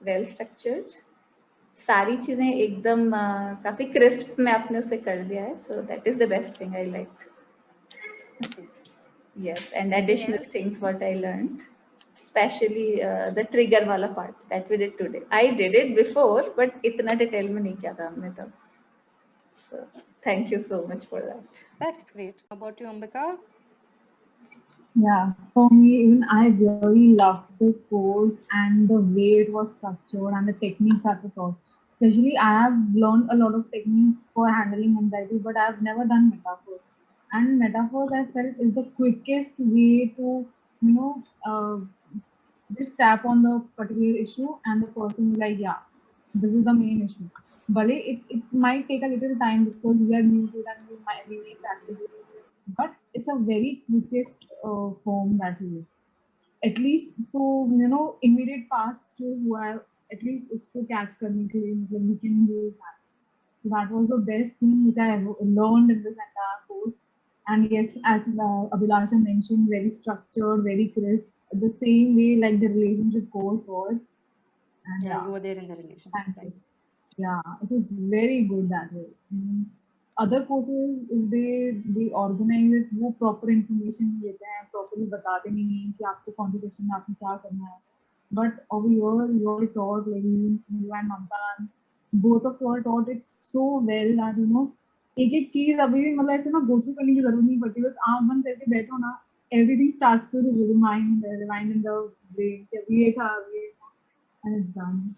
Well structured, सारी चीजें एकदम काफी क्रिस्प में आपने उसे कर दिया है, so that is the best thing I liked. Yes, and additional things what I learned, especially the trigger वाला part that we did today. I did it before, but इतना detail में नहीं किया था हमने तब. So thank you so much for that. That's great. How about you, Ambika? Yeah, for me, even I really loved the course and the way it was structured and the techniques that were taught. Especially, I have learned a lot of techniques for handling anxiety, but I have never done metaphors. And metaphors, I felt, is the quickest way to, you know, just tap on the particular issue, and the person is like, yeah, this is the main issue. But it might take a little time because we are new to it and we may practice it, but it's a very quickest form that we use. At least to immediate past जो हुआ है, at least उसको catch करने के लिए मतलब we can use that. So that was the best thing which I ever learned in this entire course. And yes, as Abhilasha mentioned, very structured, very crisp, the same way like the relationship course was. And Yeah, you were there in the relationship. right? Yeah, it was very good that way. Other courses, if they organize it, वो proper information नहीं देते हैं, properly बताते नहीं हैं कि आपको कौन सी session में आपको क्या करना है. But over here, you are taught, like you and Mamta, both of you are taught it so well that एक एक चीज अभी भी मतलब ऐसे ना go through करने की जरूरत नहीं पड़ती, बस आँख बंद करके बैठो ना, everything starts to remind in the brain कि अभी ये था, and it's done.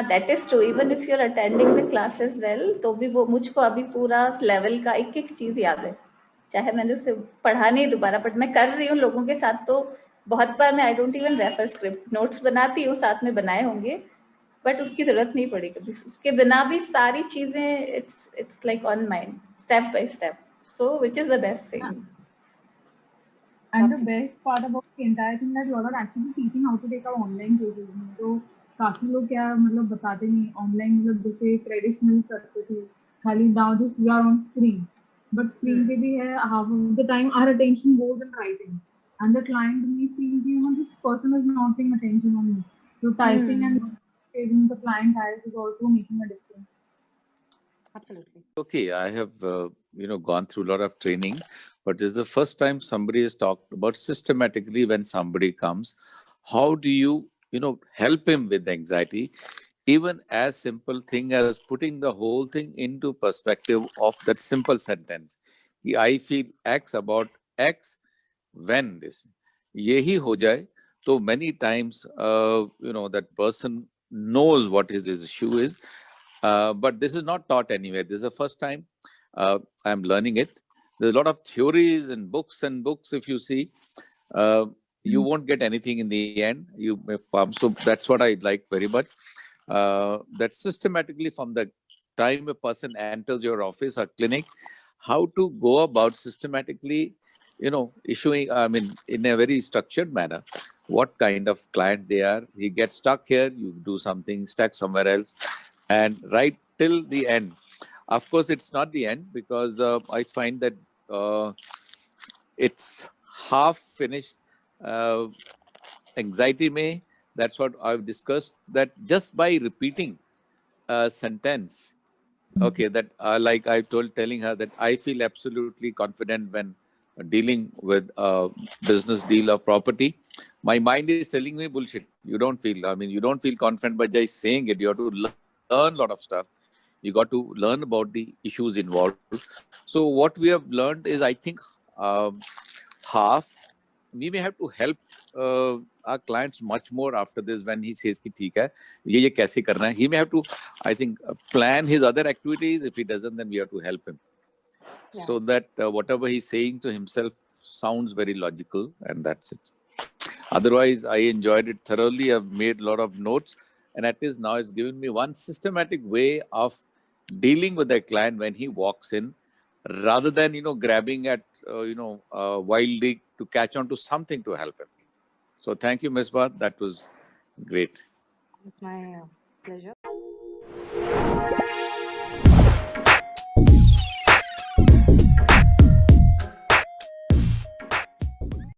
That is true. Even if you're attending the class as well, तो भी वो मुझको अभी पूरा लेवल का एक एक चीज याद है, चाहे मैंने उसे पढ़ा नहीं दोबारा, बट मैं कर रही हूँ लोगों के साथ, तो बहुत बार मैं I don't even refer script, notes बनाती हूँ, साथ में बनाए होंगे, बट उसकी जरूरत नहीं पड़ी कभी. उसके बिना भी सारी चीजें it's like on mind, step by step, so which is the best thing. And the best part about the entire thing that you all are actually teaching how to take our online courses. तो काफी लोग क्या मतलब बताते नहीं online, मतलब जैसे traditional करते थे खाली, now just we are on screen, but screen पे भी है half of the time our attention goes in writing and the client may feel कि this person is not paying attention on me, so typing and saving the client eyes is also making a difference. Absolutely. Okay, I have gone through a lot of training, but this is the first time somebody has talked about systematically when somebody comes, how do you help him with anxiety, even as simple thing as putting the whole thing into perspective of that simple sentence. I feel X about X when this yehi ho jaye, so many times that person knows what his issue is. But this is not taught anywhere. This is the first time I'm learning it. There's a lot of theories and books. If you see, you won't get anything in the end. You may farm. So that's what I like very much. That systematically from the time a person enters your office or clinic, how to go about systematically, issuing, in a very structured manner, what kind of client they are. He gets stuck here, you do something, stuck somewhere else, and right till the end. Of course, it's not the end, because I find that it's half finished. Anxiety may, that's what I've discussed, that just by repeating a sentence, okay, that like I telling her that I feel absolutely confident when dealing with a business deal or property. My mind is telling me bullshit. You don't feel, you don't feel confident by just saying it. You have to learn a lot of stuff. You got to learn about the issues involved. So what we have learned is, I think, half. We may have to help our clients much more after this when he says ki theek hai, ye kaise karna hai. He may have to, I think, plan his other activities. If he doesn't, then we have to help him. Yeah. So that whatever he's saying to himself sounds very logical, and that's it. Otherwise, I enjoyed it thoroughly. I've made a lot of notes, and at least now it's given me one systematic way of dealing with a client when he walks in, rather than grabbing at wildly to catch on to something to help him. So thank you, Misbah. That was great. It's my pleasure.